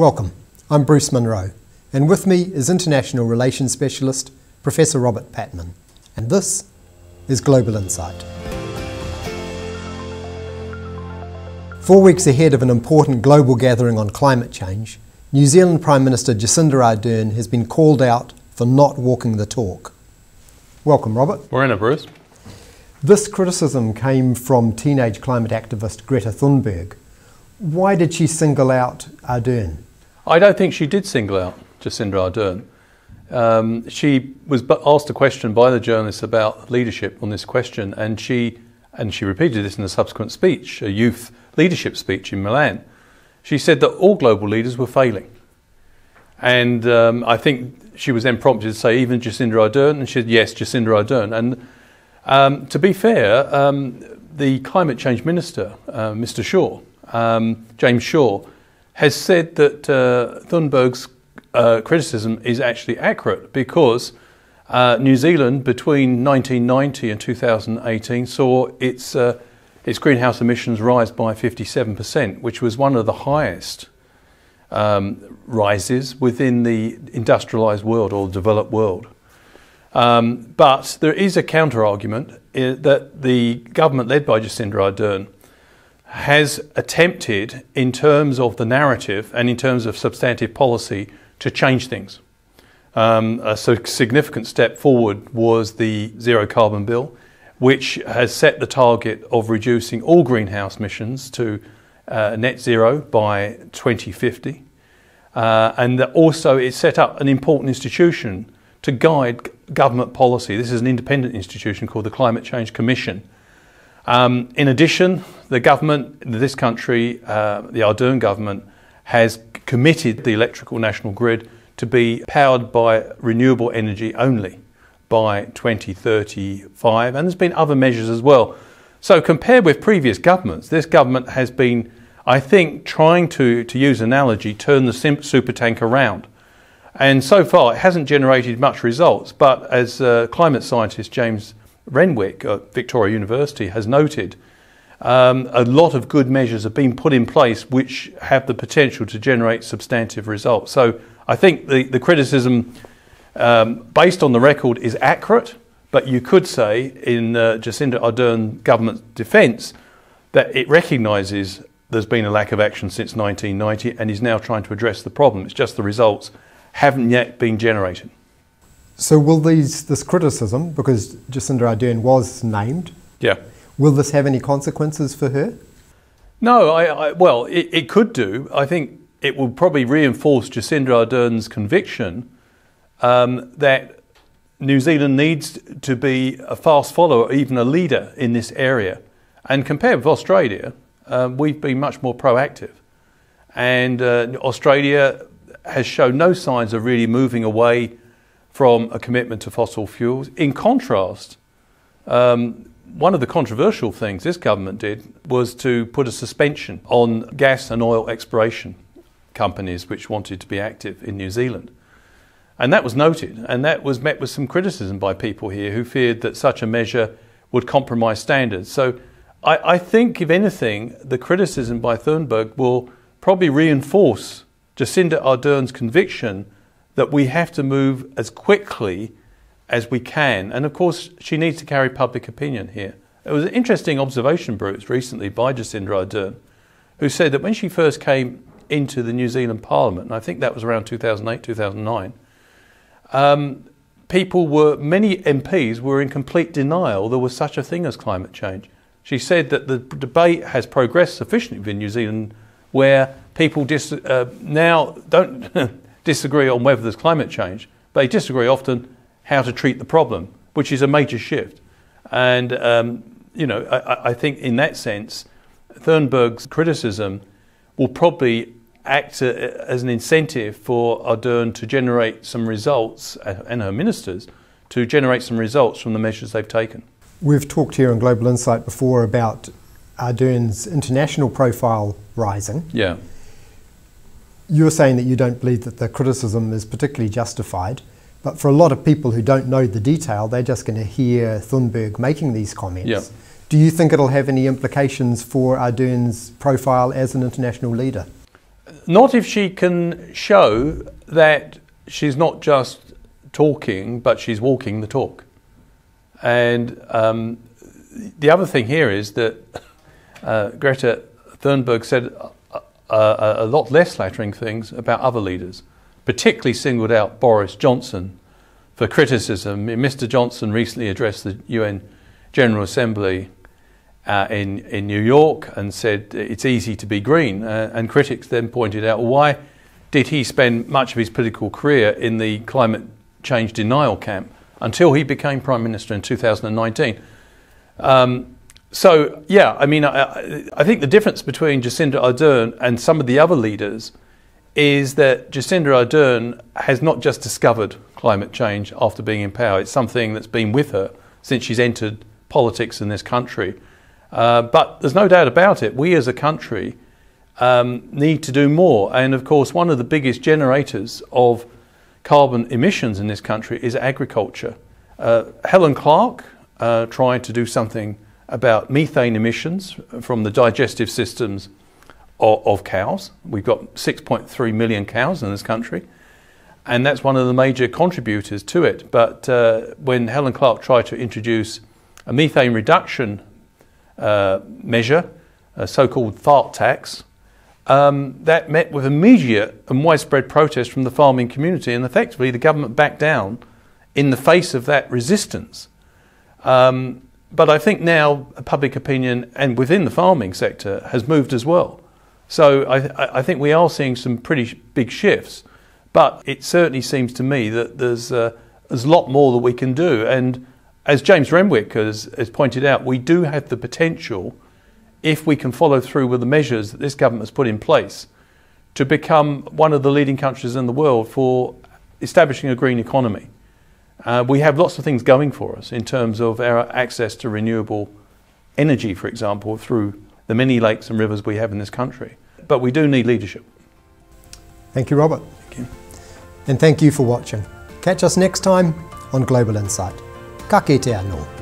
Welcome, I'm Bruce Munro, and with me is International Relations Specialist Professor Robert Patman, and this is Global Insight. 4 weeks ahead of an important global gathering on climate change, New Zealand Prime Minister Jacinda Ardern has been called out for not walking the talk. Welcome, Robert. Morena, Bruce. This criticism came from teenage climate activist Greta Thunberg. Why did she single out Ardern? I don't think she did single out Jacinda Ardern. She was asked a question by the journalists about leadership on this question, and she repeated this in a subsequent speech, a youth leadership speech in Milan. She said that all global leaders were failing. And I think she was then prompted to say, even Jacinda Ardern, and she said, yes, Jacinda Ardern. And to be fair, the climate change minister, Mr. Shaw, James Shaw, has said that Thunberg's criticism is actually accurate because New Zealand between 1990 and 2018 saw its greenhouse emissions rise by 57%, which was one of the highest rises within the industrialised world or developed world. But there is a counter-argument that the government led by Jacinda Ardern has attempted, in terms of the narrative and in terms of substantive policy, to change things. A significant step forward was the Zero Carbon Bill, which has set the target of reducing all greenhouse emissions to net zero by 2050. And also it set up an important institution to guide government policy. This is an independent institution called the Climate Change Commission. In addition, the government, this country, the Ardern government, has committed the electrical national grid to be powered by renewable energy only by 2035, and there's been other measures as well. So compared with previous governments, this government has been, I think, trying to use an analogy, turn the supertank around. And so far it hasn't generated much results, but as climate scientist James Renwick at Victoria University has noted, a lot of good measures have been put in place which have the potential to generate substantive results. So I think the criticism based on the record is accurate, but you could say in Jacinda Ardern government's defence that it recognises there's been a lack of action since 1990 and is now trying to address the problem. It's just the results haven't yet been generated. So will this criticism, because Jacinda Ardern was named, will this have any consequences for her? No, well, it could do. I think it will probably reinforce Jacinda Ardern's conviction that New Zealand needs to be a fast follower, even a leader in this area. And compared with Australia, we've been much more proactive. And Australia has shown no signs of really moving away from a commitment to fossil fuels. In contrast, one of the controversial things this government did was to put a suspension on gas and oil exploration companies which wanted to be active in New Zealand. And that was noted, and that was met with some criticism by people here who feared that such a measure would compromise standards. So I think, if anything, the criticism by Thunberg will probably reinforce Jacinda Ardern's conviction that we have to move as quickly as we can. And of course, she needs to carry public opinion here. It was an interesting observation, Bruce, recently by Jacinda Ardern, who said that when she first came into the New Zealand Parliament, and I think that was around 2008, 2009, many MPs were in complete denial there was such a thing as climate change. She said that the debate has progressed sufficiently within New Zealand where people now don't disagree on whether there's climate change, but they disagree often how to treat the problem, which is a major shift. And, I think in that sense, Thunberg's criticism will probably act as an incentive for Ardern to generate some results, and her ministers, to generate some results from the measures they've taken. We've talked here on Global Insight before about Ardern's international profile rising. Yeah. You're saying that you don't believe that the criticism is particularly justified, but for a lot of people who don't know the detail, they're just going to hear Thunberg making these comments. Yeah. Do you think it'll have any implications for Ardern's profile as an international leader? Not if she can show that she's not just talking, but she's walking the talk. And the other thing here is that Greta Thunberg said a lot less flattering things about other leaders, particularly singled out Boris Johnson for criticism. Mr. Johnson recently addressed the UN General Assembly in New York and said it's easy to be green, and critics then pointed out, well, why did he spend much of his political career in the climate change denial camp until he became Prime Minister in 2019? So, yeah, I mean, I think the difference between Jacinda Ardern and some of the other leaders is that Jacinda Ardern has not just discovered climate change after being in power. It's something that's been with her since she's entered politics in this country. But there's no doubt about it, we as a country need to do more. And of course, one of the biggest generators of carbon emissions in this country is agriculture. Helen Clark tried to do something about methane emissions from the digestive systems of cows. We've got 6.3 million cows in this country, and that's one of the major contributors to it. But when Helen Clark tried to introduce a methane reduction measure, a so-called fart tax, that met with immediate and widespread protest from the farming community, and effectively the government backed down in the face of that resistance. But I think now public opinion and within the farming sector has moved as well. So I think we are seeing some pretty big shifts, but it certainly seems to me that there's a lot more that we can do. And as James Renwick has pointed out, we do have the potential, if we can follow through with the measures that this government has put in place, to become one of the leading countries in the world for establishing a green economy. We have lots of things going for us in terms of our access to renewable energy, for example, through the many lakes and rivers we have in this country. But we do need leadership. Thank you, Robert. Thank you. And thank you for watching. Catch us next time on Global Insight. Ka kite anō.